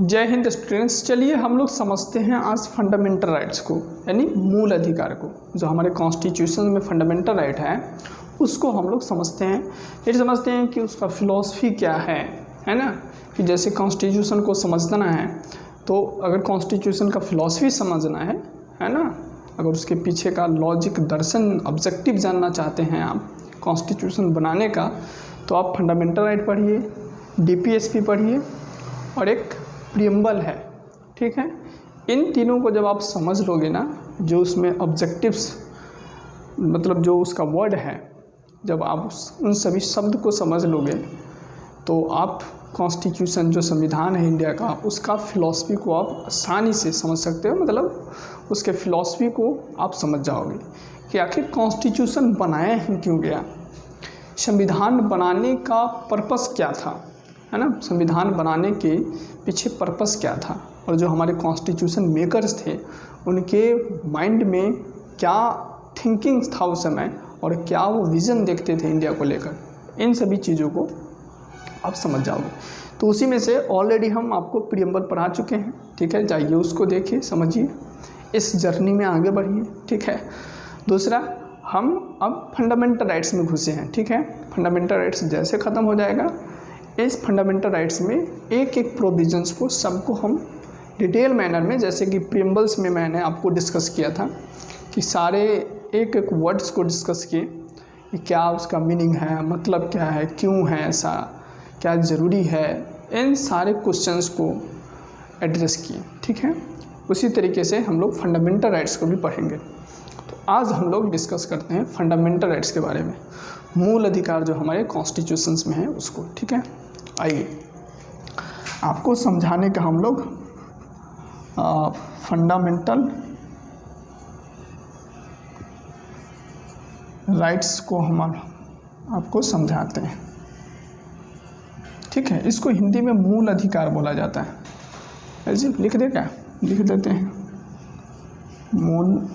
जय हिंद स्टूडेंट्स। चलिए हम लोग समझते हैं आज फंडामेंटल राइट्स को, यानी मूल अधिकार को। जो हमारे कॉन्स्टिट्यूशन में फंडामेंटल राइट है उसको हम लोग समझते हैं। फिर समझते हैं कि उसका फिलॉसफी क्या है ना। कि जैसे कॉन्स्टिट्यूशन को समझना है तो अगर कॉन्स्टिट्यूशन का फिलॉसफी समझना है ना, अगर उसके पीछे का लॉजिक, दर्शन, ऑब्जेक्टिव जानना चाहते हैं आप कॉन्स्टिट्यूशन बनाने का, तो आप फंडामेंटल राइट पढ़िए, डीपीएसपी पढ़िए और एक प्रियम्बल है। ठीक है, इन तीनों को जब आप समझ लोगे ना, जो उसमें ऑब्जेक्टिव्स मतलब जो उसका वर्ड है, जब आप उन सभी शब्द को समझ लोगे तो आप कॉन्स्टिट्यूशन जो संविधान है इंडिया का, उसका फिलॉसफी को आप आसानी से समझ सकते हो। मतलब उसके फिलॉसफी को आप समझ जाओगे कि आखिर कॉन्स्टिट्यूशन बनाया ही क्यों गया, संविधान बनाने का पर्पस क्या था, है ना। संविधान बनाने के पीछे पर्पस क्या था और जो हमारे कॉन्स्टिट्यूशन मेकर्स थे उनके माइंड में क्या थिंकिंग था उस समय और क्या वो विज़न देखते थे इंडिया को लेकर, इन सभी चीज़ों को आप समझ जाओगे। तो उसी में से ऑलरेडी हम आपको प्रियम्बल पढ़ा चुके हैं। ठीक है, जाइए उसको देखिए, समझिए, इस जर्नी में आगे बढ़िए। ठीक है, दूसरा हम अब फंडामेंटल राइट्स में घुसे हैं। ठीक है, फंडामेंटल राइट्स जैसे ख़त्म हो जाएगा, इस फंडामेंटल राइट्स में एक एक प्रोविजंस को सबको हम डिटेल मैनर में, जैसे कि प्रियम्बल्स में मैंने आपको डिस्कस किया था कि सारे एक एक वर्ड्स को डिस्कस किए कि क्या उसका मीनिंग है, मतलब क्या है, क्यों है ऐसा, क्या ज़रूरी है, इन सारे क्वेश्चंस को एड्रेस किए। ठीक है, उसी तरीके से हम लोग फंडामेंटल राइट्स को भी पढ़ेंगे। तो आज हम लोग डिस्कस करते हैं फंडामेंटल राइट्स के बारे में, मूल अधिकार जो हमारे कॉन्स्टिट्यूशंस में है उसको। ठीक है, आइए आपको समझाने का हम लोग फंडामेंटल राइट्स को हम आपको समझाते हैं। ठीक है, इसको हिंदी में मूल अधिकार बोला जाता है। ऐसे लिख दे, क्या लिख देते हैं, मूल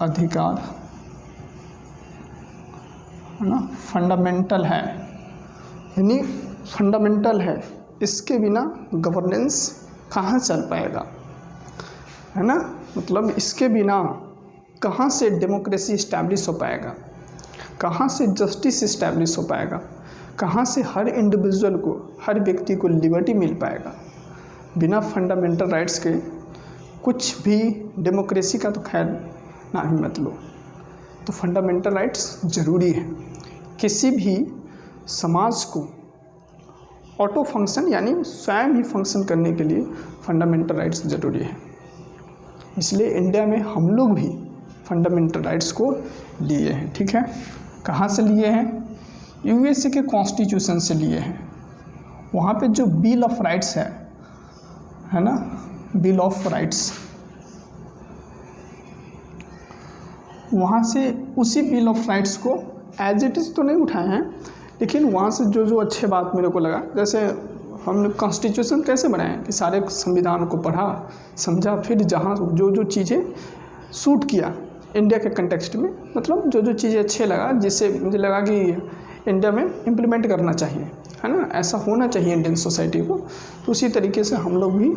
अधिकार, है ना। फंडामेंटल है यानी फंडामेंटल है, इसके बिना गवर्नेंस कहाँ चल पाएगा, है ना। मतलब इसके बिना कहाँ से डेमोक्रेसी इस्टेब्लिश हो पाएगा, कहाँ से जस्टिस इस्टेब्लिश हो पाएगा, कहाँ से हर इंडिविजुअल को, हर व्यक्ति को लिबर्टी मिल पाएगा। बिना फंडामेंटल राइट्स के कुछ भी, डेमोक्रेसी का तो खैर ना ही मत लो। तो फंडामेंटल राइट्स ज़रूरी है। किसी भी समाज को ऑटो फंक्शन यानी स्वयं ही फंक्शन करने के लिए फंडामेंटल राइट्स ज़रूरी है। इसलिए इंडिया में हम लोग भी फंडामेंटल राइट्स को लिए हैं। ठीक है, कहाँ से लिए हैं? यूएसए के कॉन्स्टिट्यूशन से लिए हैं। वहाँ पे जो बिल ऑफ राइट्स है ना, बिल ऑफ राइट्स, वहाँ से उसी बिल ऑफ राइट्स को एज इट इज़ तो नहीं उठाए हैं, लेकिन वहाँ से जो जो अच्छे बात मेरे को लगा, जैसे हमने कॉन्स्टिट्यूशन कैसे बनाए कि सारे संविधान को पढ़ा, समझा, फिर जहाँ जो जो चीज़ें सूट किया इंडिया के कंटेक्स्ट में, मतलब जो जो चीज़ें अच्छे लगा, जिससे मुझे लगा कि इंडिया में इम्प्लीमेंट करना चाहिए, है ना, ऐसा होना चाहिए इंडियन सोसाइटी को। तो उसी तरीके से हम लोग भी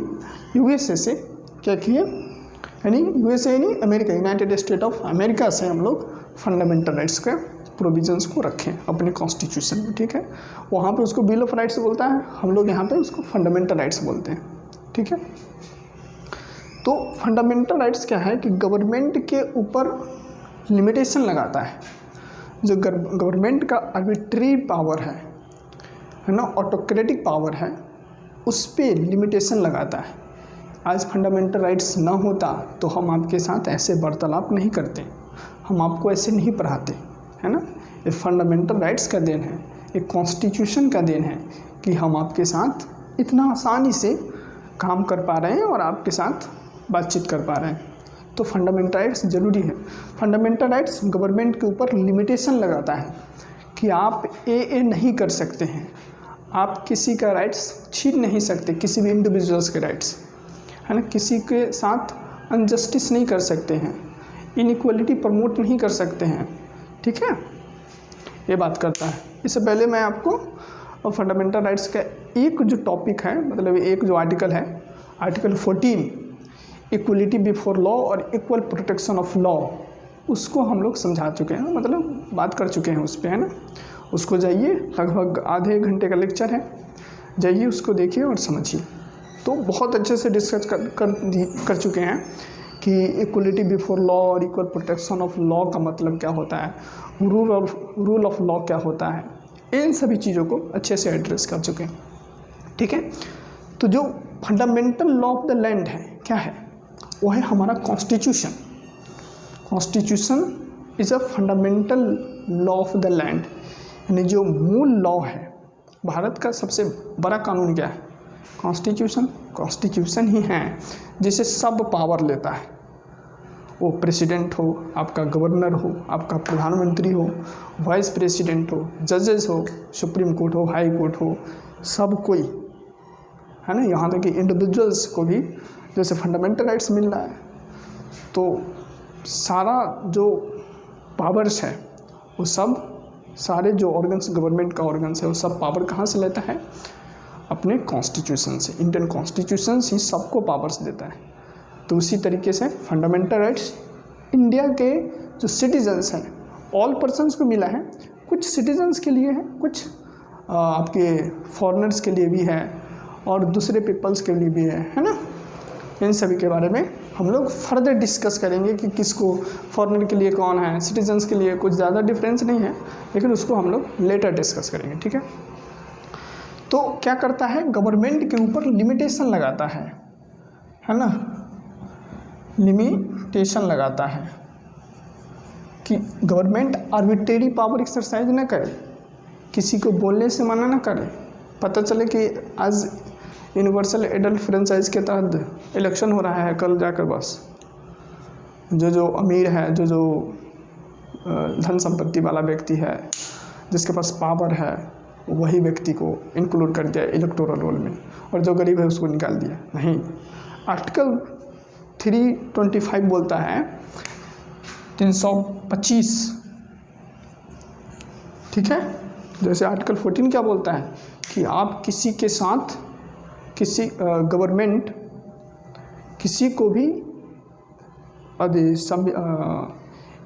यूएसए से क्या किए, यानी यूएसए यानी America, United state of America से हम लोग फंडामेंटल राइट्स के प्रोविजंस को रखें अपने कॉन्स्टिट्यूशन में। ठीक है, वहाँ पे उसको बिल ऑफ राइट्स बोलता है, हम लोग यहाँ पे उसको फंडामेंटल राइट्स बोलते हैं। ठीक है, तो फंडामेंटल राइट्स क्या है कि गवर्नमेंट के ऊपर लिमिटेशन लगाता है। जो गवर्नमेंट का आर्बिट्री पावर है ना, ऑटोक्रेटिक पावर है, उस पर लिमिटेशन लगाता है। आज फंडामेंटल राइट्स ना होता तो हम आपके साथ ऐसे वार्तालाप नहीं करते, हम आपको ऐसे नहीं पढ़ाते, है ना। ये फंडामेंटल राइट्स का देन है, एक कॉन्स्टिट्यूशन का देन है कि हम आपके साथ इतना आसानी से काम कर पा रहे हैं और आपके साथ बातचीत कर पा रहे हैं। तो फंडामेंटल राइट्स ज़रूरी है। फंडामेंटल राइट्स गवर्नमेंट के ऊपर लिमिटेशन लगाता है कि आप ये नहीं कर सकते हैं, आप किसी का राइट्स छीन नहीं सकते, किसी भी इंडिविजुअल्स के राइट्स, है ना, किसी के साथ अनजस्टिस नहीं कर सकते हैं, इनइक्वालिटी प्रमोट नहीं कर सकते हैं। ठीक है, ये बात करता है। इससे पहले मैं आपको फंडामेंटल राइट्स का एक जो टॉपिक है, मतलब एक जो आर्टिकल है, आर्टिकल 14 इक्वलिटी बिफोर लॉ और इक्वल प्रोटेक्शन ऑफ लॉ, उसको हम लोग समझा चुके हैं, मतलब बात कर चुके हैं उस पर, है ना। उसको जाइए, लगभग आधे घंटे का लेक्चर है, जाइए उसको देखिए और समझिए। तो बहुत अच्छे से डिस्कस कर चुके हैं कि इक्वलिटी बिफोर लॉ और इक्वल प्रोटेक्शन ऑफ लॉ का मतलब क्या होता है, रूल ऑफ लॉ क्या होता है, इन सभी चीज़ों को अच्छे से एड्रेस कर चुके हैं। ठीक है, तो जो fundamental law of the land है क्या है, वो है हमारा constitution. Constitution is a fundamental law of the land, यानी जो मूल लॉ है भारत का। सबसे बड़ा कानून क्या है, कॉन्स्टिट्यूशन। कॉन्स्टिट्यूशन ही है जिसे सब पावर लेता है, वो प्रेसिडेंट हो, आपका गवर्नर हो, आपका प्रधानमंत्री हो, वाइस प्रेसिडेंट हो, जजेस हो, सुप्रीम कोर्ट हो, हाई कोर्ट हो, सब कोई, है ना। यहाँ तक कि इंडिविजुअल्स को भी जैसे फंडामेंटल राइट्स मिल रहा है। तो सारा जो पावर्स है वो सब, सारे जो ऑर्गन्स, गवर्नमेंट का ऑर्गन्स है, वो सब पावर कहाँ से लेता है, अपने कॉन्स्टिट्यूशन से। इंडियन कॉन्स्टिट्यूशन ही सबको पावर्स देता है। तो उसी तरीके से फंडामेंटल राइट्स इंडिया के जो सिटीजन्स हैं, ऑल पर्सन्स को मिला है। कुछ सिटीजन्स के लिए है, कुछ आपके फॉरेनर्स के लिए भी है और दूसरे पीपल्स के लिए भी है ना। इन सभी के बारे में हम लोग फर्दर डिस्कस करेंगे कि किसको, फॉरेनर के लिए कौन है, सिटीजन्स के लिए कुछ ज़्यादा डिफरेंस नहीं है, लेकिन उसको हम लोग लेटर डिस्कस करेंगे। ठीक है, तो क्या करता है, गवर्नमेंट के ऊपर लिमिटेशन लगाता है ना, लिमिटेशन लगाता है कि गवर्नमेंट आर्बिट्रेरी पावर एक्सरसाइज ना करे, किसी को बोलने से मना ना करे। पता चले कि आज यूनिवर्सल एडल्ट फ्रेंचाइज के तहत इलेक्शन हो रहा है, कल जाकर बस जो अमीर है, जो धन संपत्ति वाला व्यक्ति है, जिसके पास पावर है, वही व्यक्ति को इंक्लूड कर दिया इलेक्टोरल रोल में, और जो गरीब है उसको निकाल दिया। नहीं, आर्टिकल 325 बोलता है 325, ठीक है। जैसे आर्टिकल 14 क्या बोलता है कि आप किसी के साथ, किसी गवर्नमेंट किसी को भी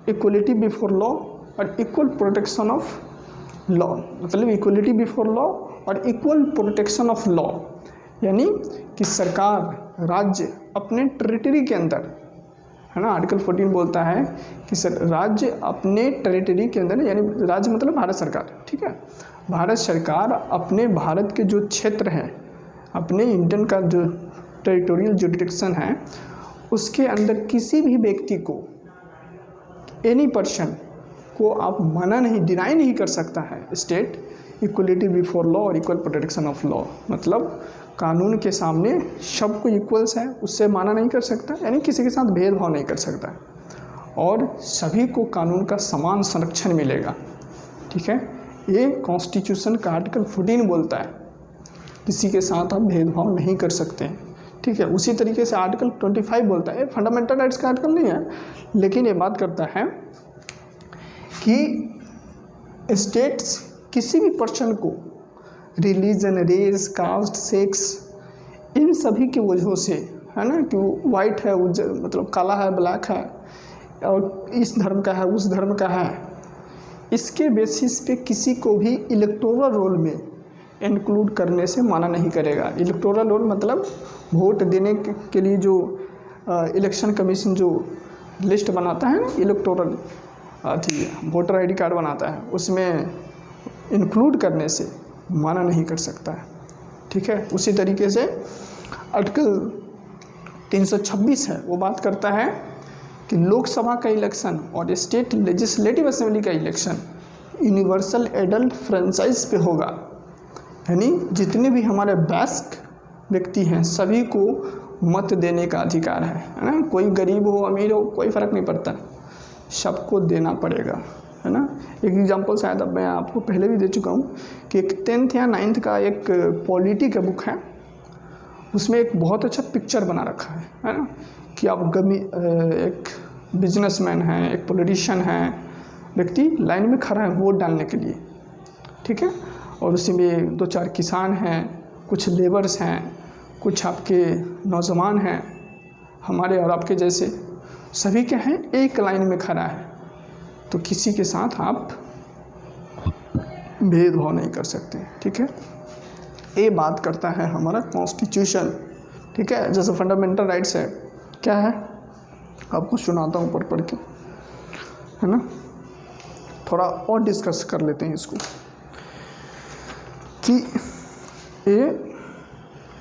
इक्वलिटी बिफोर लॉ और इक्वल प्रोटेक्शन ऑफ लॉ, मतलब इक्वलिटी बिफोर लॉ और इक्वल प्रोटेक्शन ऑफ लॉ, यानी कि सरकार, राज्य अपने टेरिटरी के अंदर, है ना। आर्टिकल 14 बोलता है कि राज्य अपने टेरिटरी के अंदर, यानी राज्य मतलब भारत सरकार, ठीक है। भारत सरकार अपने भारत के जो क्षेत्र हैं, अपने इंडियन का जो टेरिटोरियल जुरिडिक्शन है, उसके अंदर किसी भी व्यक्ति को, एनी पर्सन को आप मना नहीं, डिनाई नहीं कर सकता है स्टेट इक्वलिटी बिफोर लॉ और इक्वल प्रोटेक्शन ऑफ लॉ, मतलब कानून के सामने सबको इक्वल्स है, उससे माना नहीं कर सकता, यानी किसी के साथ भेदभाव नहीं कर सकता, और सभी को कानून का समान संरक्षण मिलेगा। ठीक है, ये कॉन्स्टिट्यूशन का आर्टिकल 14 बोलता है, किसी के साथ आप भेदभाव नहीं कर सकते हैं। ठीक है, उसी तरीके से आर्टिकल 25 बोलता है, फंडामेंटल राइट्स का आर्टिकल नहीं है, लेकिन ये बात करता है कि स्टेट्स किसी भी पर्सन को रिलीजन, रेस, कास्ट, सेक्स, इन सभी की वजहों से, है ना, कि वो वाइट है, मतलब काला है, ब्लैक है, और इस धर्म का है, उस धर्म का है, इसके बेसिस पे किसी को भी इलेक्टोरल रोल में इंक्लूड करने से मना नहीं करेगा। इलेक्टोरल रोल मतलब वोट देने के लिए जो इलेक्शन कमीशन जो लिस्ट बनाता है ना, इलेक्टोरल वोटर आईडी कार्ड बनाता है, उसमें इंक्लूड करने से मना नहीं कर सकता है। ठीक है, उसी तरीके से आर्टिकल 326 है, वो बात करता है कि लोकसभा का इलेक्शन और स्टेट लेजिस्लेटिव असेंबली का इलेक्शन यूनिवर्सल एडल्ट फ्रेंचाइज पे होगा, यानी जितने भी हमारे वयस्क व्यक्ति हैं सभी को मत देने का अधिकार है ना। कोई गरीब हो, अमीर हो, कोई फ़र्क नहीं पड़ता, सबको देना पड़ेगा, है ना। एक एग्जांपल शायद अब मैं आपको पहले भी दे चुका हूँ कि एक 10th या 9th का एक पॉलिटी का बुक है, उसमें एक बहुत अच्छा पिक्चर बना रखा है ना, कि आप एक बिजनेसमैन हैं, एक पॉलिटिशियन हैं, व्यक्ति लाइन में खड़ा है वोट डालने के लिए, ठीक है, और उसी में 2-4 किसान हैं, कुछ लेबर्स हैं, कुछ आपके नौजवान हैं, हमारे और आपके जैसे, सभी क्या हैं, एक लाइन में खड़ा है, तो किसी के साथ आप भेदभाव नहीं कर सकते। ठीक है, ये बात करता है हमारा कॉन्स्टिट्यूशन। ठीक है, जैसे फंडामेंटल राइट्स है, क्या है आपको सुनाता हूँ पढ़ पढ़ के, है ना, थोड़ा और डिस्कस कर लेते हैं इसको, कि ये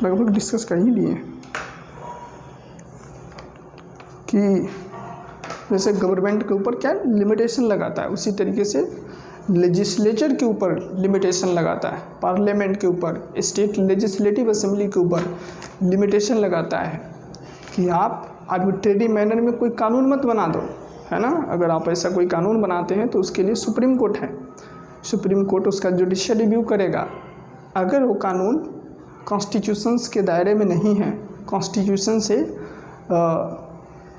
लगभग डिस्कस कर ही लिए कि जैसे गवर्नमेंट के ऊपर क्या लिमिटेशन लगाता है, उसी तरीके से लेजिस्लेचर के ऊपर लिमिटेशन लगाता है, पार्लियामेंट के ऊपर, स्टेट लेजिस्लेटिव असेंबली के ऊपर लिमिटेशन लगाता है कि आप आर्बिट्रेरी मैनर में कोई कानून मत बना दो, है ना। अगर आप ऐसा कोई कानून बनाते हैं तो उसके लिए सुप्रीम कोर्ट है, सुप्रीम कोर्ट उसका जुडिशियल रिव्यू करेगा। अगर वो कानून कॉन्स्टिट्यूशंस के दायरे में नहीं है,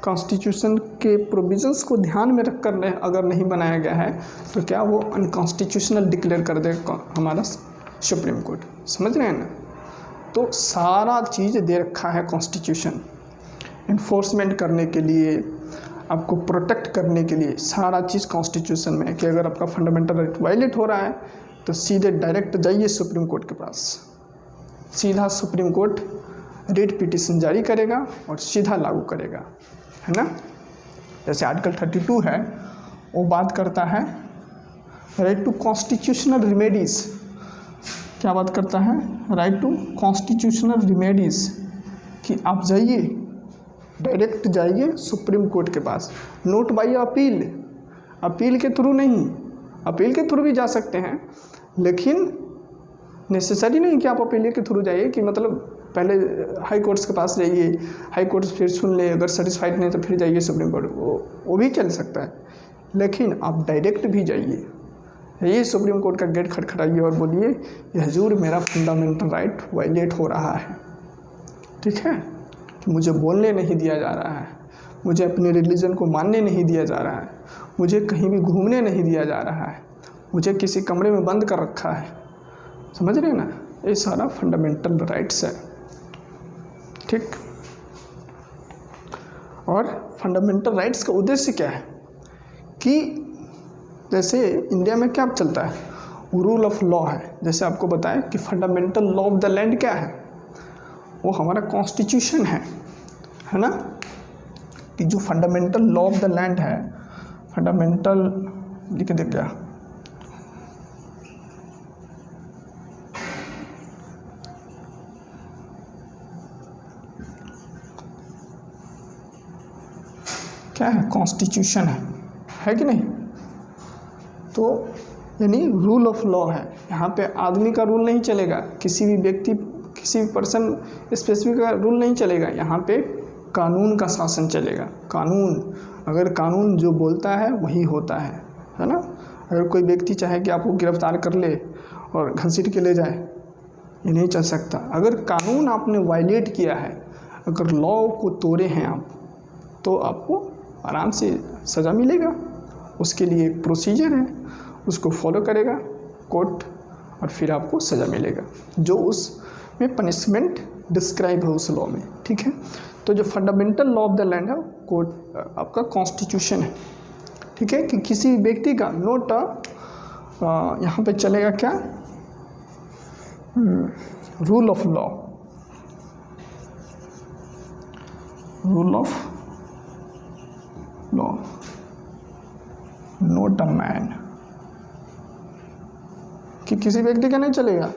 कॉन्स्टिट्यूशन के प्रोविजंस को ध्यान में रखकर अगर नहीं बनाया गया है, तो क्या वो अनकॉन्स्टिट्यूशनल डिक्लेयर कर दे हमारा सुप्रीम कोर्ट। समझ रहे हैं ना। तो सारा चीज़ दे रखा है कॉन्स्टिट्यूशन, इन्फोर्समेंट करने के लिए, आपको प्रोटेक्ट करने के लिए, सारा चीज़ कॉन्स्टिट्यूशन में है कि अगर आपका फंडामेंटल राइट वायलेट हो रहा है तो सीधे डायरेक्ट जाइए सुप्रीम कोर्ट के पास, सीधा सुप्रीम कोर्ट रिट पिटीशन जारी करेगा और सीधा लागू करेगा, है ना। जैसे आर्टिकल 32 है, वो बात करता है राइट टू कॉन्स्टिट्यूशनल रिमेडीज़। क्या बात करता है? राइट टू कॉन्स्टिट्यूशनल रिमेडीज़, कि आप जाइए, डायरेक्ट जाइए सुप्रीम कोर्ट के पास, नोट बाय अपील, अपील के थ्रू नहीं, अपील के थ्रू भी जा सकते हैं, लेकिन नेसेसरी नहीं कि आप अपील के थ्रू जाइए, कि मतलब पहले हाई कोर्ट्स के पास जाइए, हाई कोर्ट्स फिर सुन ले, अगर सेटिस्फाइड नहीं तो फिर जाइए सुप्रीम कोर्ट, वो भी चल सकता है। लेकिन आप डायरेक्ट भी जाइए, ये सुप्रीम कोर्ट का गेट खटखटाइए और बोलिए कि हजूर मेरा फंडामेंटल राइट वायलेट हो रहा है। ठीक है, कि मुझे बोलने नहीं दिया जा रहा है, मुझे अपने रिलीजन को मानने नहीं दिया जा रहा है, मुझे कहीं भी घूमने नहीं दिया जा रहा है, मुझे किसी कमरे में बंद कर रखा है। समझ रहे हैं ना, ये सारा फंडामेंटल राइट्स है। ठीक, और फंडामेंटल राइट्स का उद्देश्य क्या है कि जैसे इंडिया में क्या चलता है, रूल ऑफ लॉ है। जैसे आपको बताएं कि fundamental law of the land क्या है, वो हमारा कॉन्स्टिट्यूशन है ना। कि जो fundamental law of the land है, फंडामेंटल लिख दे क्या, क्या है, कॉन्स्टिट्यूशन है कि नहीं। तो यानी रूल ऑफ लॉ है, यहाँ पे आदमी का रूल नहीं चलेगा, किसी भी व्यक्ति, किसी भी पर्सन स्पेसिफिक का रूल नहीं चलेगा, यहाँ पे कानून का शासन चलेगा। कानून, अगर कानून जो बोलता है वही होता है ना। अगर कोई व्यक्ति चाहे कि आपको गिरफ्तार कर ले और घसीट के ले जाए, ये नहीं चल सकता। अगर कानून आपने वायलेट किया है, अगर लॉ को तोड़े हैं आप, तो आपको आराम से सज़ा मिलेगा। उसके लिए एक प्रोसीजर है, उसको फॉलो करेगा कोर्ट और फिर आपको सज़ा मिलेगा, जो उसमें पनिशमेंट डिस्क्राइब है उस लॉ में। ठीक है, तो जो fundamental law of the land है कोर्ट आपका कॉन्स्टिट्यूशन है। ठीक है, कि किसी व्यक्ति का नोट यहाँ पे चलेगा क्या, rule of law, rule of law, note a man, कि किसी व्यक्ति का नहीं चलेगा,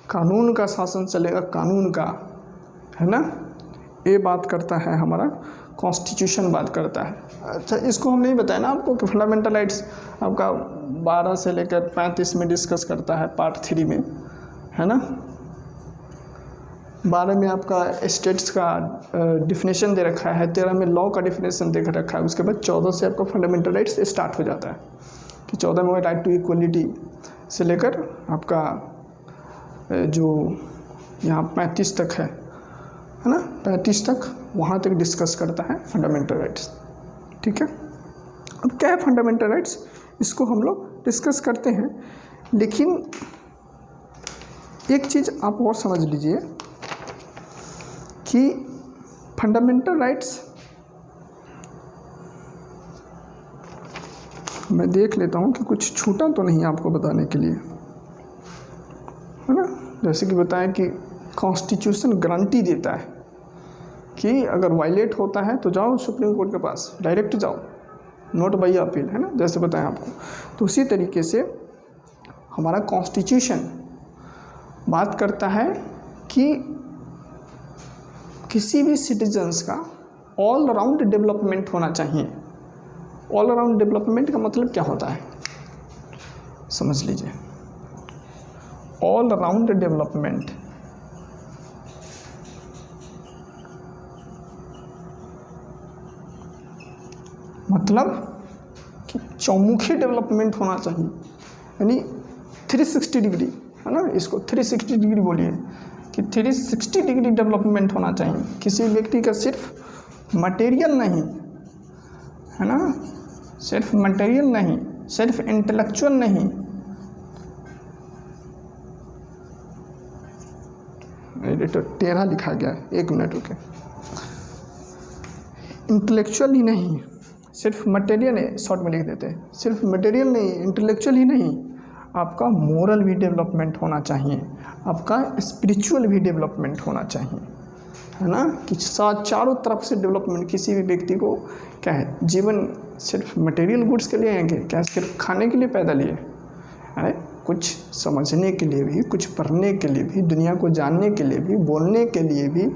कानून का शासन चलेगा, कानून का, है ना। ये बात करता है हमारा कॉन्स्टिट्यूशन, बात करता है। अच्छा, इसको हम नहीं बताया ना आपको कि फंडामेंटल राइट्स आपका 12 से लेकर 35 में डिस्कस करता है, पार्ट 3 में, है ना। 12 में आपका स्टेट्स का डिफिनेशन दे रखा है, 13 में लॉ का डिफिनेशन दे रखा है, उसके बाद 14 से आपका फंडामेंटल राइट्स स्टार्ट हो जाता है। कि 14 में राइट टू इक्वलिटी से लेकर आपका जो यहाँ 35 तक है ना, 35 तक, वहाँ तक डिस्कस करता है फंडामेंटल राइट्स। ठीक है, अब क्या है फंडामेंटल राइट्स, इसको हम लोग डिस्कस करते हैं। लेकिन एक चीज़ आप और समझ लीजिए कि फंडामेंटल राइट्स, मैं देख लेता हूँ कि कुछ छूटा तो नहीं आपको बताने के लिए, है ना। जैसे कि बताएं कि कॉन्स्टिट्यूशन गारंटी देता है कि अगर वायलेट होता है तो जाओ सुप्रीम कोर्ट के पास, डायरेक्ट जाओ, नोट बाई अपील, है ना, जैसे बताएं आपको। तो उसी तरीके से हमारा कॉन्स्टिट्यूशन बात करता है कि किसी भी सिटीजन्स का ऑल अराउंड डेवलपमेंट होना चाहिए। ऑल अराउंड डेवलपमेंट का मतलब क्या होता है, समझ लीजिए। ऑल अराउंड डेवलपमेंट मतलब कि चौमुखी डेवलपमेंट होना चाहिए, यानी 360 डिग्री, है ना, इसको 360 डिग्री बोलिए कि 360 डिग्री डेवलपमेंट होना चाहिए। किसी व्यक्ति का सिर्फ मटेरियल नहीं, है ना, सिर्फ मटेरियल नहीं, सिर्फ इंटेलेक्चुअल नहीं, तो टेढ़ा लिखा गया है, 1 मिनट रुके। इंटेलेक्चुअल ही नहीं, सिर्फ मटेरियल है, शॉर्ट में लिख देते हैं, सिर्फ मटेरियल नहीं, इंटेलेक्चुअल ही नहीं, आपका मोरल भी डेवलपमेंट होना चाहिए, आपका स्पिरिचुअल भी डेवलपमेंट होना चाहिए, है ना, कि चारों तरफ से डेवलपमेंट। किसी भी व्यक्ति को क्या है, जीवन सिर्फ मटेरियल गुड्स के लिए आएंगे क्या, सिर्फ खाने के लिए पैदा लिए, है, कुछ समझने के लिए भी, कुछ पढ़ने के लिए भी, दुनिया को जानने के लिए भी, बोलने के लिए भी,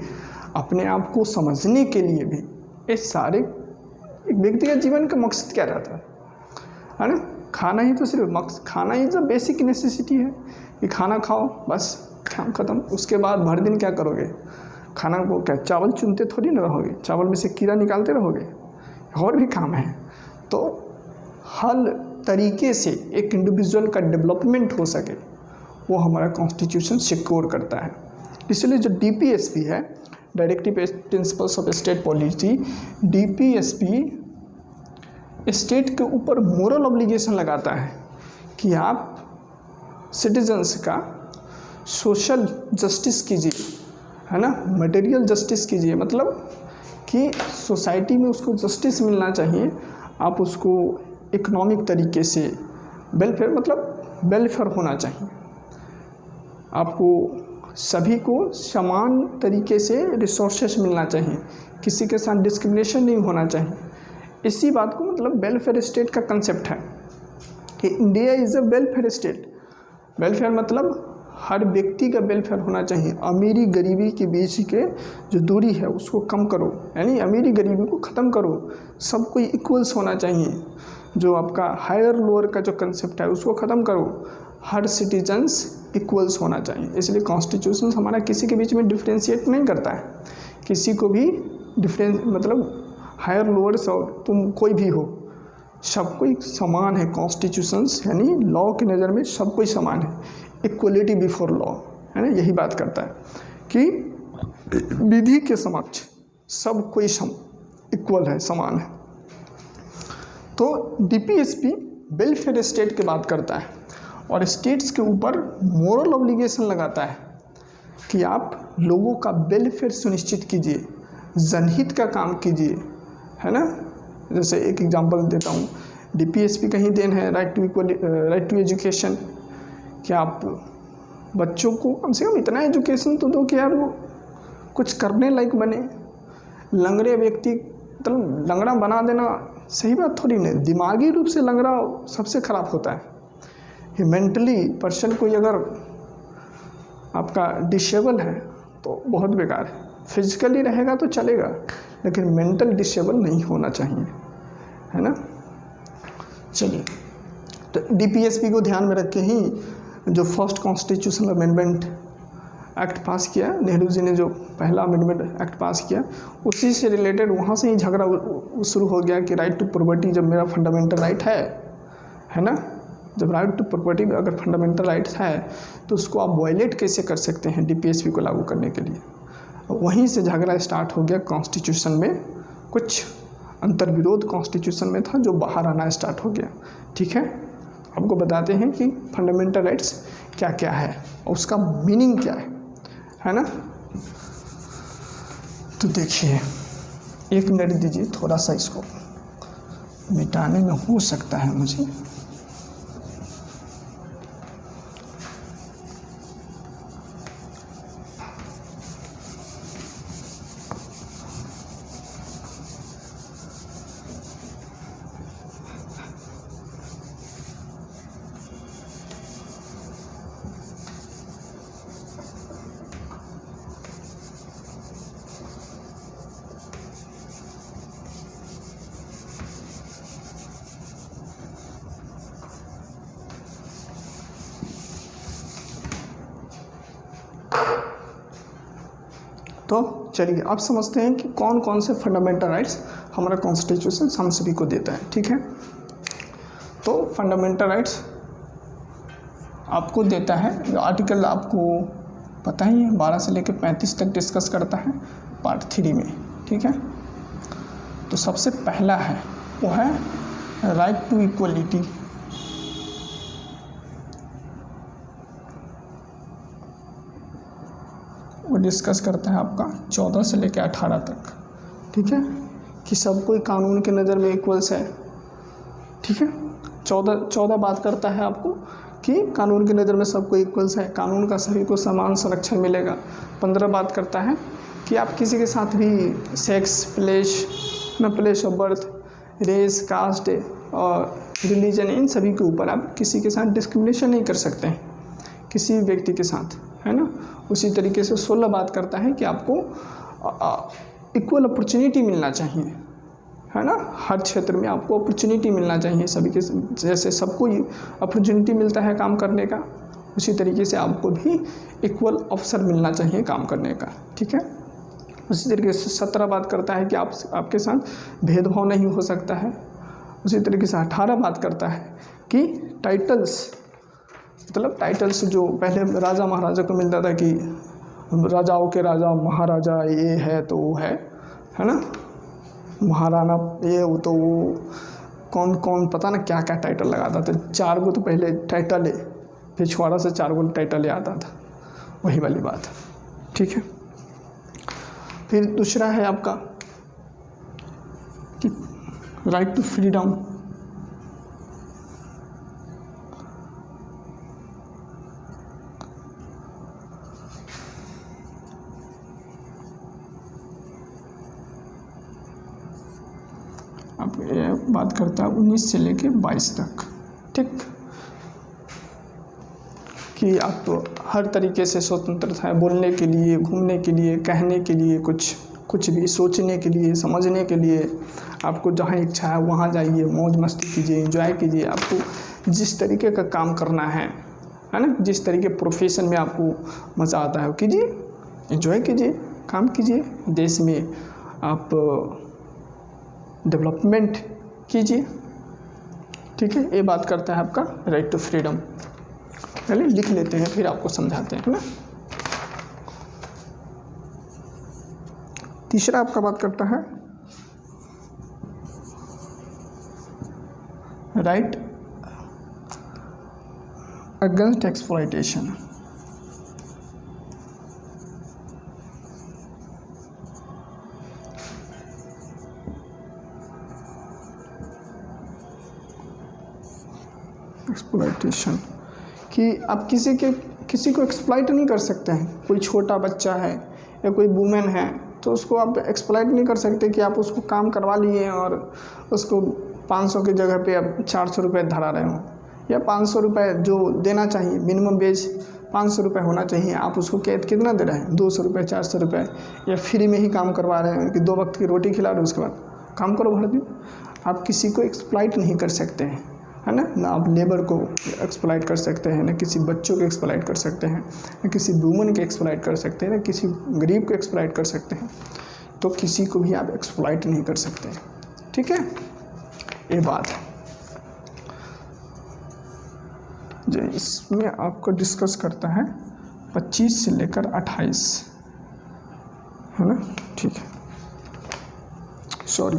अपने आप को समझने के लिए भी, ये सारे एक व्यक्ति का जीवन का मकसद क्या रहता है ना। खाना ही तो सिर्फ मकसद, खाना ही तो बेसिक नेसेसिटी है कि खाना खाओ बस, काम खत्म। उसके बाद भर दिन क्या करोगे, खाना को क्या चावल चुनते थोड़ी ना रहोगे, चावल में से कीड़ा निकालते रहोगे, और भी काम है। तो हर तरीके से एक इंडिविजुअल का डेवलपमेंट हो सके वो हमारा कॉन्स्टिट्यूशन सिक्योर करता है। इसलिए जो डीपीएसपी है, directive principles of state policy, DPSP state के ऊपर मोरल ऑब्लिगेशन लगाता है कि आप सिटीजन्स का सोशल जस्टिस कीजिए, है ना, मटेरियल जस्टिस कीजिए, मतलब कि सोसाइटी में उसको जस्टिस मिलना चाहिए। आप उसको इकोनॉमिक तरीके से वेलफेयर, मतलब वेलफेयर होना चाहिए, आपको सभी को समान तरीके से रिसोर्सेस मिलना चाहिए, किसी के साथ डिस्क्रिमिनेशन नहीं होना चाहिए। इसी बात को मतलब वेलफेयर स्टेट का कंसेप्ट है कि India is a welfare state. Welfare मतलब हर व्यक्ति का वेलफेयर होना चाहिए। अमीरी गरीबी के बीच के जो दूरी है उसको कम करो, यानी अमीरी गरीबी को ख़त्म करो, सब कोई इक्वल्स होना चाहिए। जो आपका हायर लोअर का जो कंसेप्ट है उसको ख़त्म करो, हर सिटीजन्स इक्वल्स होना चाहिए। इसलिए कॉन्स्टिट्यूशन हमारा किसी के बीच में डिफ्रेंशिएट नहीं करता है, किसी को भी डिफरेंस मतलब हायर लोअर से तुम कोई भी हो, सब कोई समान है। कॉन्स्टिट्यूशंस यानी लॉ की नज़र में सब कोई समान है, इक्वलिटी बिफोर लॉ, है ना, यही बात करता है कि विधि के समक्ष सब कोई इक्वल है, समान है। तो डीपीएसपी वेलफेयर स्टेट की बात करता है और स्टेट्स के ऊपर मोरल ऑब्लिगेशन लगाता है कि आप लोगों का वेलफेयर सुनिश्चित कीजिए, जनहित का काम कीजिए, है ना। जैसे एक एग्जांपल देता हूँ, डीपीएसपी का ही देन है राइट टू एजुकेशन, कि आप बच्चों को कम से कम इतना एजुकेशन तो दो कि यार वो कुछ करने लायक बने। लंगड़े व्यक्ति मतलब लंगड़ा बना देना सही बात थोड़ी नहीं, दिमागी रूप से लंगड़ा सबसे ख़राब होता है। ये मेंटली पर्सन कोई अगर आपका डिसेबल है तो बहुत बेकार है। फिजिकली रहेगा तो चलेगा लेकिन मेंटल डिसेबल नहीं होना चाहिए, है ना। चलिए, तो डीपीएसपी को ध्यान में रख के ही जो फर्स्ट कॉन्स्टिट्यूशनल अमेंडमेंट एक्ट पास किया, नेहरू जी ने जो पहला अमेंडमेंट एक्ट पास किया, उसी से रिलेटेड वहाँ से ही झगड़ा शुरू हो गया कि राइट टू प्रॉपर्टी जब मेरा फंडामेंटल राइट है ना, जब राइट टू प्रॉपर्टी अगर फंडामेंटल राइट है तो उसको आप वायलेट कैसे कर सकते हैं डीपीएसपी को लागू करने के लिए। वहीं से झगड़ा स्टार्ट हो गया। कॉन्स्टिट्यूशन में कुछ अंतर्विरोध कॉन्स्टिट्यूशन में था जो बाहर आना स्टार्ट हो गया। ठीक है, आपको बताते हैं कि फंडामेंटल राइट्स क्या क्या है और उसका मीनिंग क्या है ना। तो देखिए 1 मिनट दीजिए, थोड़ा सा इसको मिटाने में हो सकता है मुझे। तो चलिए आप समझते हैं कि कौन कौन से फंडामेंटल राइट्स हमारा कॉन्स्टिट्यूशन हम सभी को देता है। ठीक है, तो फंडामेंटल राइट्स आपको देता है, जो आर्टिकल आपको पता ही है 12 से लेकर 35 तक डिस्कस करता है पार्ट 3 में। ठीक है, तो सबसे पहला है वो है राइट टू इक्वलिटी। वो डिस्कस करता है आपका 14 से लेकर 18 तक। ठीक है, कि सब कोई कानून के नज़र में इक्वल्स है। ठीक है, 14 बात करता है आपको कि कानून की नज़र में सबको इक्वल्स है, कानून का सभी को समान संरक्षण मिलेगा। 15 बात करता है कि आप किसी के साथ भी sex, place of birth, race, caste और रिलीजन, इन सभी के ऊपर आप किसी के साथ डिस्क्रिमिनेशन नहीं कर सकते हैं, किसी भी व्यक्ति के साथ, है ना। उसी तरीके से 16 बात करता है कि आपको इक्वल अपॉर्चुनिटी मिलना चाहिए, है ना। हर क्षेत्र में आपको अपॉर्चुनिटी मिलना चाहिए, सभी के जैसे सबको अपॉर्चुनिटी मिलता है काम करने का, उसी तरीके से आपको भी इक्वल अवसर मिलना चाहिए काम करने का। ठीक है, उसी तरीके से 17 बात करता है कि आपके साथ भेदभाव नहीं हो सकता है। उसी तरीके से 18 बात करता है कि टाइटल्स, मतलब टाइटल्स जो पहले राजा महाराजा को मिलता था कि राजाओं के राजा महाराजा, ये है तो वो है ना, महाराणा ये वो तो वो, कौन कौन पता ना क्या क्या टाइटल लगाता था। 4 गो तो पहले टाइटल है, पिछवाड़ा से 4 गो टाइटल आता था, वही वाली बात। ठीक है, फिर दूसरा है आपका कि राइट टू फ्रीडम। अब ये बात करता है 19 से लेके 22 तक। ठीक, कि आप तो हर तरीके से स्वतंत्रता है, बोलने के लिए, घूमने के लिए, कहने के लिए, कुछ भी सोचने के लिए, समझने के लिए। आपको जहाँ इच्छा है वहाँ जाइए, मौज मस्ती कीजिए, एंजॉय कीजिए। आपको जिस तरीके का काम करना है ना, जिस तरीके प्रोफेशन में आपको मज़ा आता है वो कीजिए, एंजॉय कीजिए, काम कीजिए, देश में आप डेवलपमेंट कीजिए। ठीक है, ये बात करता है आपका राइट टू फ्रीडम। पहले लिख लेते हैं फिर आपको समझाते हैं ना। तीसरा आपका बात करता है राइट अगेंस्ट एक्सप्लॉयटेशन। एक्सप्लॉयटेशन कि आप किसी को एक्सप्लॉइट नहीं कर सकते हैं। कोई छोटा बच्चा है या कोई वुमेन है तो उसको आप एक्सप्लॉइट नहीं कर सकते कि आप उसको काम करवा लिए और उसको 500 की जगह पे आप 400 रुपये धरा रहे हो, या 500 रुपये जो देना चाहिए, मिनिमम वेज 500 रुपये होना चाहिए, आप उसको कितना दे रहे हैं, 200 रुपये, 400 रुपये, या फ्री में ही काम करवा रहे हैं कि 2 वक्त की रोटी खिला रहे उसके बाद काम करो भर दिन। आप किसी को एक्सप्लॉइट नहीं कर सकते हैं, है ना आप लेबर को एक्सप्लॉइट कर सकते हैं, ना किसी बच्चों को एक्सप्लॉइट कर सकते हैं, ना किसी वुमन को एक्सप्लॉइट कर सकते हैं, ना किसी गरीब को एक्सप्लॉइट कर सकते हैं। तो किसी को भी आप एक्सप्लॉइट नहीं कर सकते। ठीक है, ये बात है जो इसमें आपको डिस्कस करता है 25 से लेकर 28, है ना। ठीक है, सॉरी,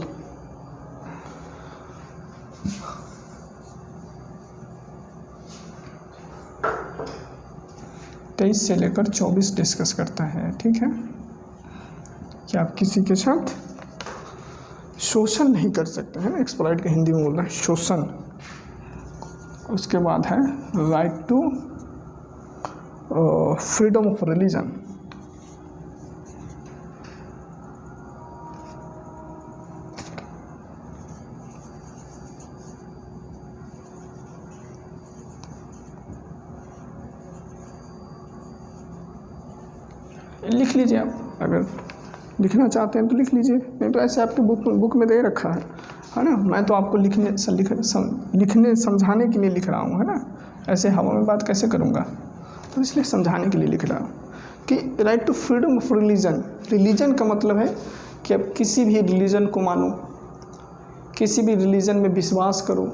तेईस से लेकर 24 डिस्कस करता है। ठीक है, कि आप किसी के साथ शोषण नहीं कर सकते हैं ना, एक्सप्लॉइट का हिंदी में बोलना है शोषण। उसके बाद है right to freedom of religion. लिख लीजिए आप, अगर लिखना चाहते हैं तो लिख लीजिए, नहीं तो ऐसे आपके बुक में दे रखा है ना। मैं तो आपको लिखने समझाने के लिए लिख रहा हूँ, है ना, ऐसे हवा में बात कैसे करूँगा, तो इसलिए समझाने के लिए लिख रहा हूँ कि right to freedom of religion. Religion का मतलब है कि आप किसी भी रिलीजन को मानो, किसी भी रिलीजन में विश्वास करो,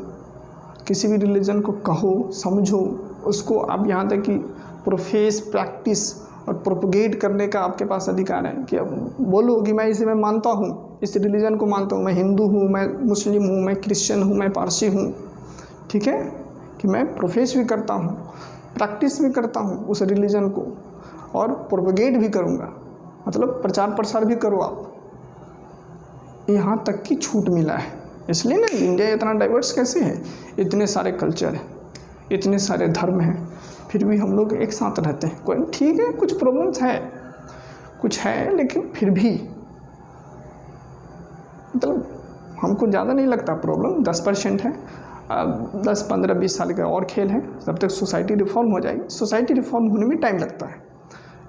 किसी भी रिलीजन को कहो, समझो, उसको आप यहाँ तक कि प्रोफेस, प्रैक्टिस और प्रोपगेट करने का आपके पास अधिकार है कि अब बोलो कि मैं इसे मैं मानता हूँ, इस रिलीजन को मानता हूँ, मैं हिंदू हूँ, मैं मुस्लिम हूँ, मैं क्रिश्चियन हूँ, मैं पारसी हूँ, ठीक है, कि मैं प्रोफेस भी करता हूँ, प्रैक्टिस भी करता हूँ उस रिलीजन को और प्रोपगेट भी करूँगा, मतलब प्रचार प्रसार भी करो आप। यहाँ तक की छूट मिला है, इसलिए ना इंडिया इतना डाइवर्स कैसे है, इतने सारे कल्चर हैं, इतने सारे धर्म हैं, फिर भी हम लोग एक साथ रहते हैं। कोई ठीक है, कुछ प्रॉब्लम्स है, कुछ है, लेकिन फिर भी मतलब हमको ज़्यादा नहीं लगता प्रॉब्लम, 10% है। 10, 15, 20 साल का और खेल है, तब तक सोसाइटी रिफॉर्म हो जाएगी। सोसाइटी रिफॉर्म होने में टाइम लगता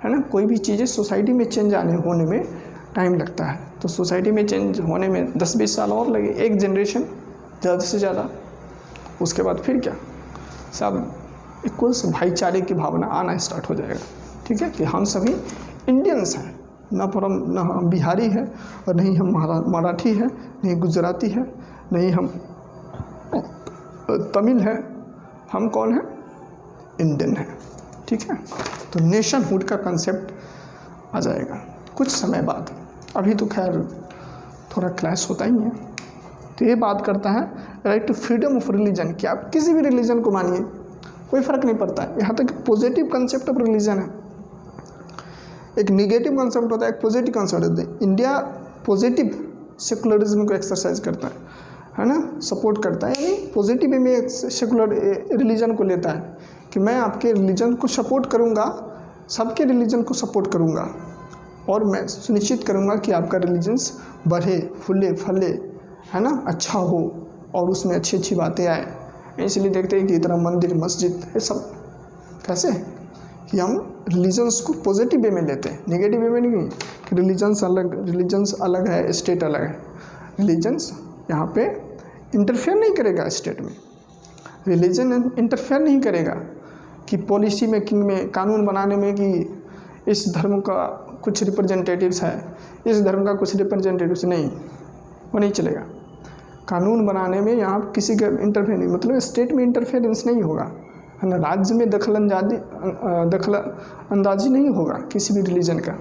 है ना, कोई भी चीज़ें सोसाइटी में चेंज होने में टाइम लगता है, तो सोसाइटी में चेंज होने में 10-20 साल और लगे, एक जनरेशन ज़्यादा से ज़्यादा। उसके बाद फिर क्या, सब इक्वल्स भाईचारे की भावना आना स्टार्ट हो जाएगा, ठीक है, कि हम सभी इंडियंस हैं, ना हम बिहारी है और नहीं हम मराठी है, नहीं गुजराती है, नहीं हम तमिल है, हम कौन है, इंडियन है, ठीक है। तो नेशनहुड का कंसेप्ट आ जाएगा कुछ समय बाद, अभी तो खैर थोड़ा क्लैश होता ही है। तो ये बात करता है right to freedom of religion, कि आप किसी भी रिलीजन को मानिए, कोई फ़र्क नहीं पड़ता है। यहाँ तक पॉजिटिव कंसेप्ट ऑफ रिलीजन है, एक निगेटिव कंसेप्ट होता है, एक पॉजिटिव कंसेप्ट होता है। इंडिया पॉजिटिव सेकुलरिज्म को एक्सरसाइज करता है ना, सपोर्ट करता है, यानी पॉजिटिव वे में सेकुलर रिलीजन को लेता है कि मैं आपके रिलीजन को सपोर्ट करूँगा, सबके रिलीजन को सपोर्ट करूँगा और मैं सुनिश्चित करूँगा कि आपका रिलीजन्स बढ़े, फूले, फले, है ना, अच्छा हो और उसमें अच्छी अच्छी बातें आए। इसलिए देखते हैं कि इतना मंदिर, मस्जिद, ये सब कैसे कि हम रिलीजन्स को पॉजिटिव वे में लेते हैं, नेगेटिव वे में नहीं कि रिलीजन्स अलग है, स्टेट अलग है। रिलीजन्स यहाँ पे इंटरफेयर नहीं करेगा स्टेट में, रिलीजन इंटरफेयर नहीं करेगा कि पॉलिसी मेकिंग में, कानून बनाने में कि इस धर्म का कुछ रिप्रेजेंटेटिव्स है, इस धर्म का कुछ रिप्रेजेंटेटिव्स नहीं, वो नहीं चलेगा। कानून बनाने में यहाँ किसी का इंटरफेयर नहीं, मतलब स्टेट में इंटरफेरेंस नहीं होगा, है ना, राज्य में दखल अंदाजी नहीं होगा किसी भी रिलीजन का,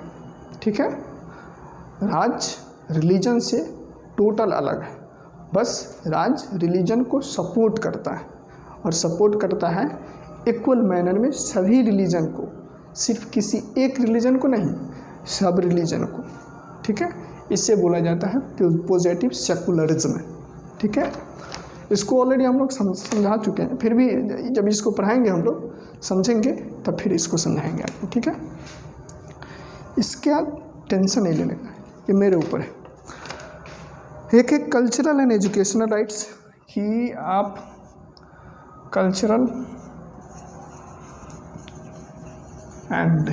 ठीक है। राज्य रिलीजन से टोटल अलग है, बस राज्य रिलीजन को सपोर्ट करता है और सपोर्ट करता है इक्वल मैनर में सभी रिलीजन को, सिर्फ किसी एक रिलीजन को नहीं, सब रिलीजन को, ठीक है। इससे बोला जाता है पॉजिटिव सेकुलरिज्म, ठीक है। इसको ऑलरेडी हम लोग समझा चुके हैं, फिर भी जब इसको पढ़ाएंगे हम लोग समझेंगे तब फिर इसको समझाएंगे आपको, ठीक है। इसके टेंशन नहीं लेने का, ये मेरे ऊपर है। एक एक कल्चरल एंड एजुकेशनल राइट्स कि आप कल्चरल एंड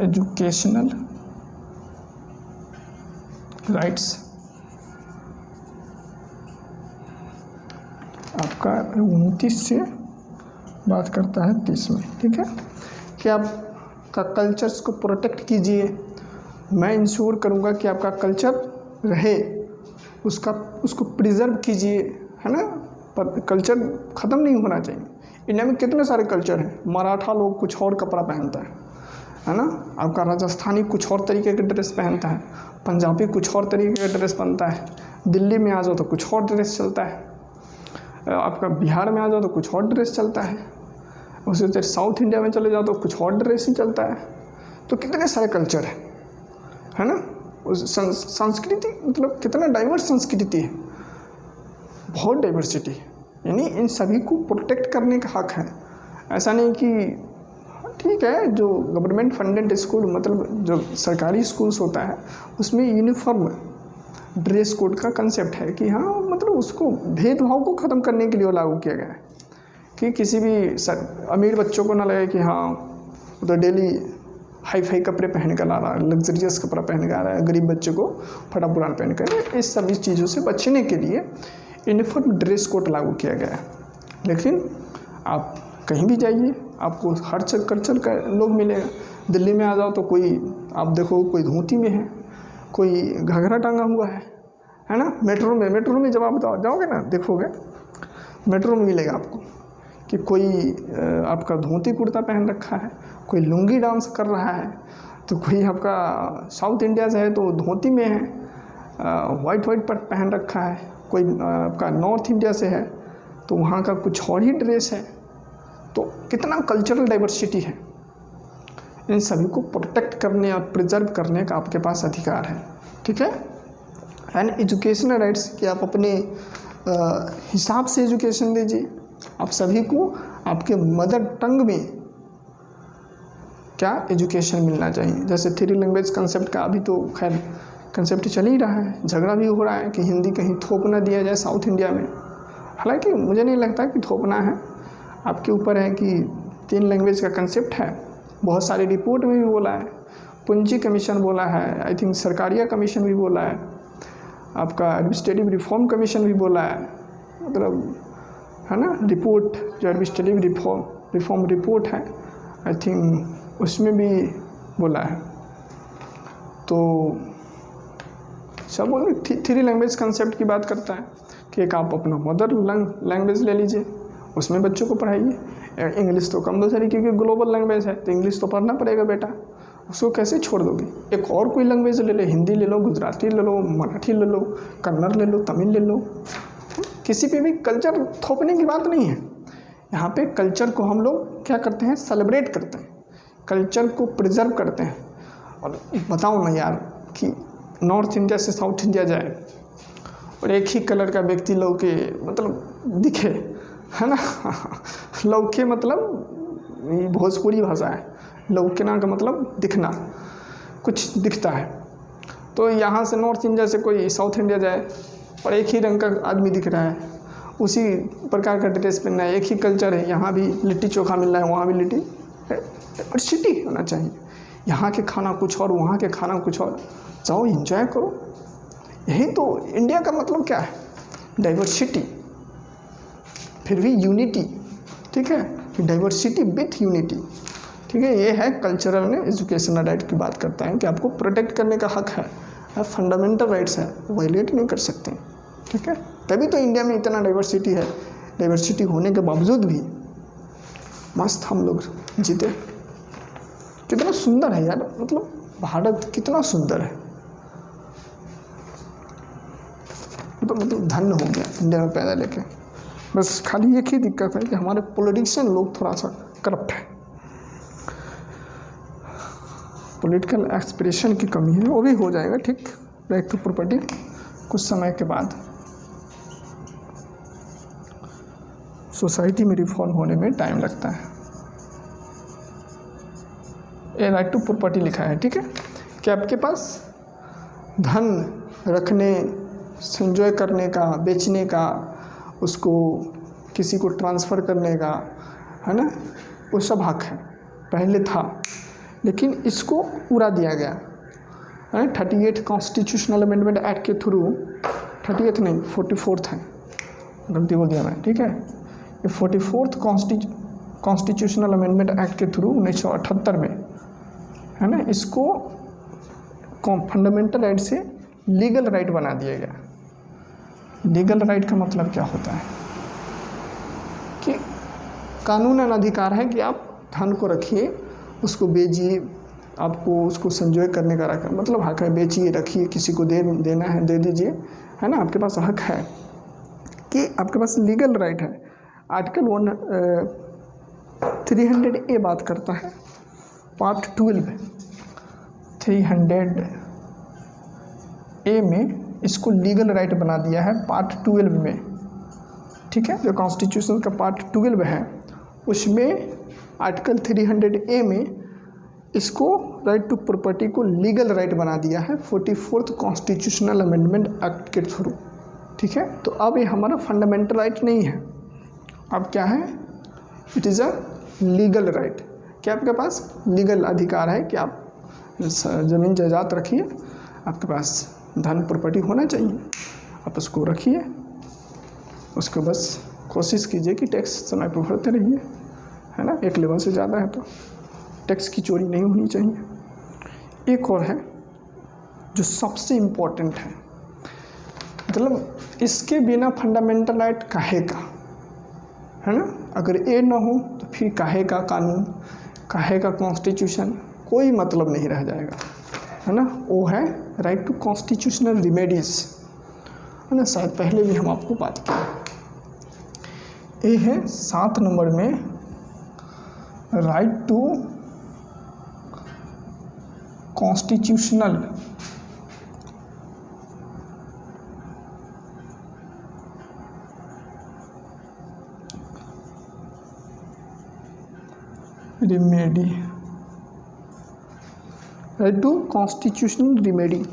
एजुकेशनल राइट्स आपका 29 से बात करता है 30 में, ठीक है, कि आपका कल्चर्स को प्रोटेक्ट कीजिए, मैं इंश्योर करूँगा कि आपका कल्चर रहे, उसको प्रिजर्व कीजिए, है ना, पर कल्चर ख़त्म नहीं होना चाहिए। इंडिया में कितने सारे कल्चर हैं, मराठा लोग कुछ और कपड़ा पहनता है ना, आपका राजस्थानी कुछ और तरीके का ड्रेस पहनता है, पंजाबी कुछ और तरीके का ड्रेस पहनता है, दिल्ली में आ जाओ तो कुछ और ड्रेस चलता है, आपका बिहार में आ जाओ तो कुछ और ड्रेस चलता है, उसी तरह साउथ इंडिया में चले जाओ तो कुछ और ड्रेस ही चलता है। तो कितने सारे कल्चर हैं, है ना। उस संस्कृति मतलब कितना डाइवर्स संस्कृति है, बहुत डाइवर्सिटी है, यानी इन सभी को प्रोटेक्ट करने का हक है। ऐसा नहीं कि ठीक है जो गवर्नमेंट फंडेड स्कूल मतलब जो सरकारी स्कूल्स होता है उसमें यूनिफॉर्म ड्रेस कोड का कंसेप्ट है कि हाँ मतलब उसको भेदभाव को ख़त्म करने के लिए लागू किया गया है कि किसी भी अमीर बच्चों को ना लगे कि हाँ तो डेली हाई फाई कपड़े पहन कर ला रहा है, लग्जरियस कपड़ा पहन कर आ रहा है, गरीब बच्चे को फटा पुरान पहन कर। इस सभी चीज़ों से बचने के लिए यूनिफॉर्म ड्रेस कोड लागू किया गया है। लेकिन आप कहीं भी जाइए आपको हर कल्चर का लोग मिलेगा। दिल्ली में आ जाओ तो कोई आप देखो कोई धोती में है, कोई घाघरा टांगा हुआ है ना। मेट्रो में जब आप जाओगे ना देखोगे मेट्रो में मिलेगा आपको कि कोई आपका धोती कुर्ता पहन रखा है, कोई लुंगी डांस कर रहा है, तो कोई आपका साउथ इंडिया से है तो धोती में है, वाइट पर पहन रखा है, कोई आपका नॉर्थ इंडिया से है तो वहाँ का कुछ और ही ड्रेस है। तो कितना कल्चरल डाइवर्सिटी है। इन सभी को प्रोटेक्ट करने और प्रिजर्व करने का आपके पास अधिकार है, ठीक है। एंड एजुकेशनल राइट्स कि आप अपने हिसाब से एजुकेशन दीजिए। आप सभी को आपके मदर टंग में क्या एजुकेशन मिलना चाहिए। जैसे 3 लैंग्वेज कंसेप्ट का अभी तो खैर कंसेप्ट चल ही रहा है, झगड़ा भी हो रहा है कि हिंदी कहीं थोप ना दिया जाए साउथ इंडिया में। हालांकि मुझे नहीं लगता कि थोपना है, आपके ऊपर है कि 3 लैंग्वेज का कंसेप्ट है। बहुत सारी रिपोर्ट में भी बोला है, पुंजी कमीशन बोला है, आई थिंक सरकारिया कमीशन भी बोला है, आपका एडमिनिस्ट्रेटिव रिफॉर्म कमीशन भी बोला है, मतलब है ना। रिपोर्ट जो एडमिनिस्ट्रेटिव रिफॉर्म रिपोर्ट है आई थिंक उसमें भी बोला है। तो सब 3 लैंग्वेज कंसेप्ट की बात करता है कि एक आप अपना मदर लैंग्वेज ले लीजिए, उसमें बच्चों को पढ़ाइए। इंग्लिश तो कंपलसरी क्योंकि ग्लोबल लैंग्वेज है तो इंग्लिश तो पढ़ना पड़ेगा बेटा, उसको कैसे छोड़ दोगे। एक और कोई लैंग्वेज ले लो, हिंदी ले लो, गुजराती ले लो, मराठी ले लो, कन्नड़ ले लो, तमिल ले लो। किसी पे भी कल्चर थोपने की बात नहीं है। यहाँ पे कल्चर को हम लोग क्या करते हैं, सेलिब्रेट करते हैं, कल्चर को प्रिजर्व करते हैं। और बताओ ना यार कि नॉर्थ इंडिया से साउथ इंडिया जाए और एक ही कलर का व्यक्ति लौके मतलब दिखे, है ना। लौके मतलब भोजपुरी भाषा है, लौकेना का मतलब दिखना, कुछ दिखता है। तो यहाँ से नॉर्थ इंडिया से कोई साउथ इंडिया जाए और एक ही रंग का आदमी दिख रहा है, उसी प्रकार का ड्रेस पहनना है, एक ही कल्चर है, यहाँ भी लिट्टी चोखा मिल रहा है, वहाँ भी लिट्टी, और सिटी होना चाहिए। यहाँ के खाना कुछ और, वहाँ के खाना कुछ और, जाओ एंजॉय करो। यही तो इंडिया का मतलब क्या है, डाइवर्सिटी फिर भी यूनिटी, ठीक है, डाइवर्सिटी विथ यूनिटी, ठीक है। ये है कल्चरल ने एजुकेशनल राइट की बात करता है कि आपको प्रोटेक्ट करने का हक है, फंडामेंटल राइट्स है, वायलेट नहीं कर सकते, ठीक है। तभी तो इंडिया में इतना डाइवर्सिटी है, डाइवर्सिटी होने के बावजूद भी मस्त हम लोग जीते। कितना सुंदर है यार, मतलब भारत कितना सुंदर है, तो मतलब धन्य हो गया इंडिया में पैदा लेके। बस खाली एक ही दिक्कत है कि हमारे पॉलिटिशियन लोग थोड़ा सा करप्ट है, पॉलिटिकल एक्सप्रेशन की कमी है, वो भी हो जाएगा ठीक, राइट टू प्रॉपर्टी कुछ समय के बाद। सोसाइटी में रिफॉर्म होने में टाइम लगता है। ये राइट टू प्रॉपर्टी लिखा है, ठीक है, कि आपके पास धन रखने, संजोय करने का, बेचने का, उसको किसी को ट्रांसफ़र करने का, है ना, वो सब हक है, पहले था। लेकिन इसको उड़ा दिया गया है 38 कॉन्स्टिट्यूशनल अमेंडमेंट एक्ट के थ्रू, 38 नहीं 44 है, गलती बोल दिया मैं, ठीक है। ये 44 कॉन्स्टिट्यूशनल अमेंडमेंट एक्ट के थ्रू 1978 में, है ना, इसको फंडामेंटल राइट से लीगल राइट बना दिया गया। लीगल राइट का मतलब क्या होता है कि कानूनन अधिकार है कि आप धन को रखिए, उसको बेचिए, आपको उसको संजोय करने का रखा मतलब हक है, बेचिए, रखिए, किसी को देना है दे दीजिए, है ना, आपके पास हक है कि आपके पास लीगल राइट है। आर्टिकल 300A बात करता है, पार्ट 12 300 ए में इसको लीगल राइट बना दिया है पार्ट 12 में, ठीक है। जो कॉन्स्टिट्यूशन का पार्ट 12 है उसमें आर्टिकल 300A में इसको राइट टू प्रॉपर्टी को लीगल राइट बना दिया है 44th कॉन्स्टिट्यूशनल अमेंडमेंट एक्ट के थ्रू, ठीक है। तो अब ये हमारा फंडामेंटल राइट नहीं है, अब क्या है, it is a legal right. क्या आपके पास लीगल अधिकार है कि आप ज़मीन जायदाद रखिए, आपके पास धन प्रॉपर्टी होना चाहिए, आप उसको रखिए, उसको बस कोशिश कीजिए कि टैक्स समय पर भरते रहिए, है ना। एक लेवल से ज़्यादा है तो टैक्स की चोरी नहीं होनी चाहिए। एक और है जो सबसे इम्पोर्टेंट है, मतलब इसके बिना फंडामेंटल राइट काहे का, है ना। अगर ए ना हो तो फिर काहे का कानून, काहे का कॉन्स्टिट्यूशन, कोई मतलब नहीं रह जाएगा, है ना। वो है राइट टू कॉन्स्टिट्यूशनल रिमेडीज, है ना। शायद पहले भी हम आपको बात किए। ये है 7 नंबर में right to constitutional remedy, right to constitutional remedy.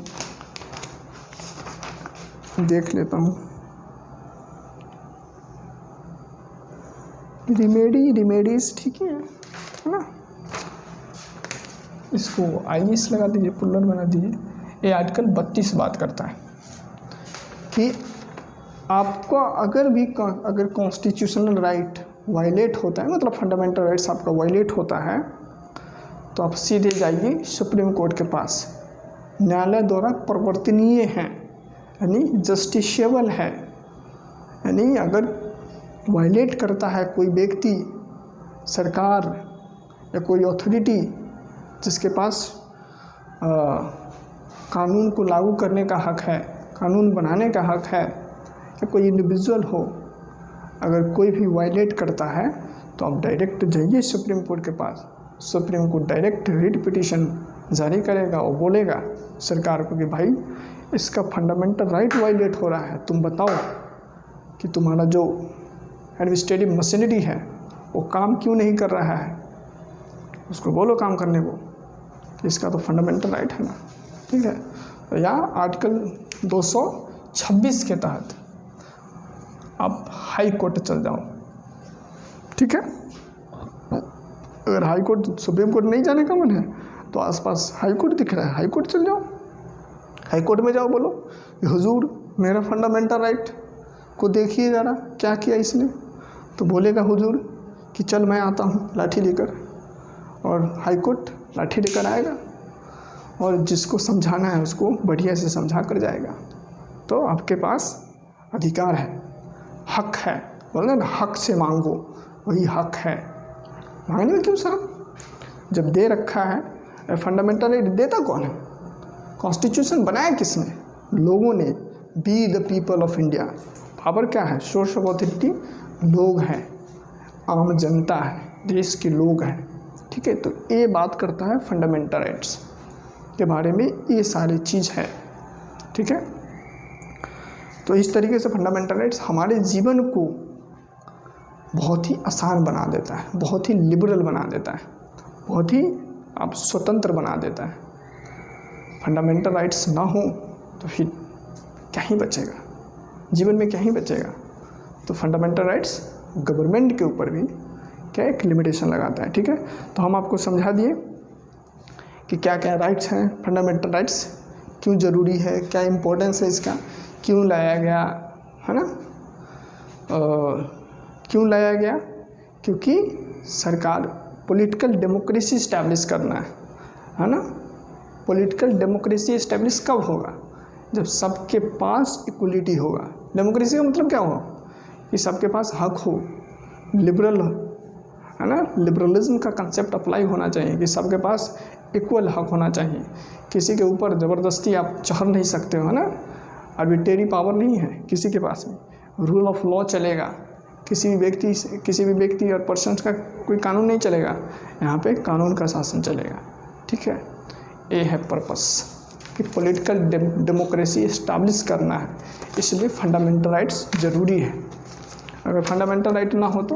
देख लेता हूँ, रिमेडीज ठीक है ना। इसको IS लगा दीजिए, पुल्लर बना दीजिए। ये आर्टिकल 32 बात करता है कि आपको अगर कॉन्स्टिट्यूशनल राइट वायलेट होता है, मतलब फंडामेंटल राइट्स आपका वायलेट होता है, तो आप सीधे जाइए सुप्रीम कोर्ट के पास, न्यायालय द्वारा प्रवर्तनीय है, यानी जस्टिसेबल है। यानी अगर वायलेट करता है कोई व्यक्ति, सरकार या कोई अथॉरिटी जिसके पास कानून को लागू करने का हक है, कानून बनाने का हक है, या कोई इंडिविजुअल हो, अगर कोई भी वायलेट करता है तो आप डायरेक्ट जाइए सुप्रीम कोर्ट के पास। Supreme court direct writ petition जारी करेगा और बोलेगा सरकार को कि भाई इसका फंडामेंटल राइट वायलेट हो रहा है, तुम बताओ कि तुम्हारा जो एडमिनिस्ट्रेटिव मशीनरी है वो काम क्यों नहीं कर रहा है, उसको बोलो काम करने को, इसका तो फंडामेंटल राइट है ना, ठीक है। तो यहाँ आर्टिकल 226 के तहत आप हाई कोर्ट चल जाओ, ठीक है। अगर हाई कोर्ट, सुप्रीम कोर्ट नहीं जाने का मन है तो आसपास हाई कोर्ट दिख रहा है, हाई कोर्ट चल जाओ, हाई कोर्ट में जाओ, बोलो हुजूर मेरा फंडामेंटल राइट को देखिए ज़रा क्या किया इसने, तो बोलेगा हुजूर कि चल मैं आता हूँ लाठी लेकर, और हाई कोर्ट लाठी लेकर आएगा और जिसको समझाना है उसको बढ़िया से समझा कर जाएगा। तो आपके पास अधिकार है, हक है, बोलना ना हक से मांगो, वही हक है, मांगने में क्यों शर्म। जब दे रखा है फंडामेंटल राइट, देता कौन है, कॉन्स्टिट्यूशन बनाया किसने, लोगों ने, be the people of India. Power क्या है, सोर्स ऑफ अथॉरिटी लोग हैं, आम जनता है, देश के लोग हैं, ठीक है। तो ये बात करता है फंडामेंटल राइट्स के बारे में, ये सारी चीज़ है, ठीक है। तो इस तरीके से फंडामेंटल राइट्स हमारे जीवन को बहुत ही आसान बना देता है, बहुत ही लिबरल बना देता है, बहुत ही आप स्वतंत्र बना देता है। फंडामेंटल राइट्स ना हो तो फिर क्या ही बचेगा, जीवन में क्या ही बचेगा। तो फंडामेंटल राइट्स गवर्नमेंट के ऊपर भी क्या एक लिमिटेशन लगाता है, ठीक है। तो हम आपको समझा दिए कि क्या क्या राइट्स हैं, फंडामेंटल राइट्स क्यों ज़रूरी है, क्या इम्पोर्टेंस है इसका, क्यों लाया गया, है ना। क्यों लाया गया, क्योंकि सरकार पॉलिटिकल डेमोक्रेसी इस्टेब्लिश करना है ना। पॉलिटिकल डेमोक्रेसी इस्टेब्लिश कब होगा, जब सबके पास इक्वलिटी होगा। डेमोक्रेसी का मतलब क्या हो कि सबके पास हक हो, लिबरल हो, है ना। लिबरलिज्म का कंसेप्ट अप्लाई होना चाहिए कि सबके पास इक्वल हक होना चाहिए, किसी के ऊपर ज़बरदस्ती आप चढ़ नहीं सकते हो, है ना। आर्बिट्रेरी पावर नहीं है किसी के पास में, रूल ऑफ लॉ चलेगा, किसी भी व्यक्ति और पर्सन्स का कोई कानून नहीं चलेगा, यहाँ पे कानून का शासन चलेगा, ठीक है। ये है पर्पस। कि पॉलिटिकल डेमोक्रेसी इस्टाब्लिश करना है, इसलिए फंडामेंटल राइट्स ज़रूरी है। अगर फंडामेंटल राइट ना हो तो,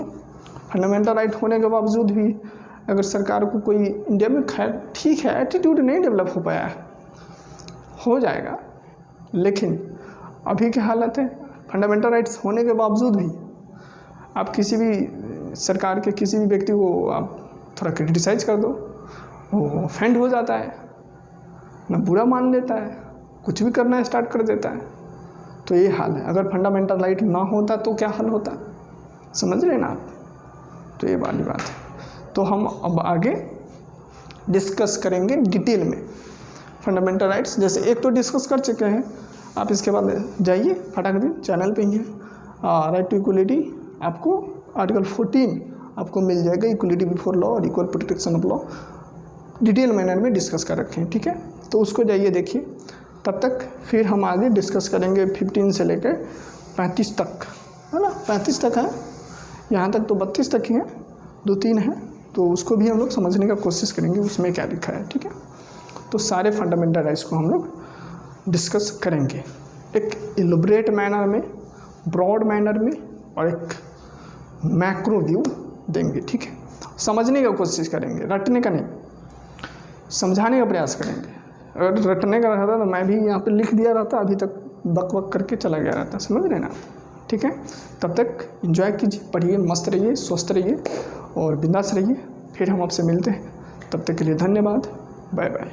फंडामेंटल राइट होने के बावजूद भी अगर सरकार को कोई इंडिया में खैर ठीक है एटीट्यूड नहीं डेवलप हो पाया है, हो जाएगा, लेकिन अभी की हालत है फंडामेंटल राइट्स होने के बावजूद भी आप किसी भी सरकार के किसी भी व्यक्ति को आप थोड़ा क्रिटिसाइज कर दो, वो ऑफेंड हो जाता है, ना बुरा मान लेता है, कुछ भी करना स्टार्ट कर देता है। तो ये हाल है। अगर फंडामेंटल राइट ना होता तो क्या हाल होता, समझ रहे ना आप। तो ये वाली बात है। तो हम अब आगे डिस्कस करेंगे डिटेल में फंडामेंटल राइट्स। जैसे एक तो डिस्कस कर चुके हैं, आप इसके बाद जाइए फटाक दिन चैनल पे ही है राइट टू इक्वलिटी, आपको आर्टिकल 14 आपको मिल जाएगा, इक्वलिटी बिफोर लॉ और equal protection of law, detail manner में डिस्कस कर रखे हैं, ठीक है। तो उसको जाइए देखिए। तब तक फिर हम आगे डिस्कस करेंगे 15 से लेकर 35 तक, है ना, 35 तक है, यहाँ तक तो 32 तक ही है, 2-3 है, तो उसको भी हम लोग समझने का कोशिश करेंगे उसमें क्या लिखा है, ठीक है। तो सारे फंडामेंटल राइट्स को हम लोग डिस्कस करेंगे एक इलैबोरेट मैनर में, ब्रॉड मैनर में, और एक मैक्रो व्यू देंगे, ठीक है। समझने का कोशिश करेंगे, रटने का नहीं, समझाने का प्रयास करेंगे। अगर रटने का रहता तो मैं भी यहाँ पे लिख दिया रहता, अभी तक बक बक करके चला गया रहता, समझ रहे ना, ठीक है। तब तक एंजॉय कीजिए, पढ़िए, मस्त रहिए, स्वस्थ रहिए और बिंदास रहिए। फिर हम आपसे मिलते हैं, तब तक के लिए धन्यवाद, बाय बाय।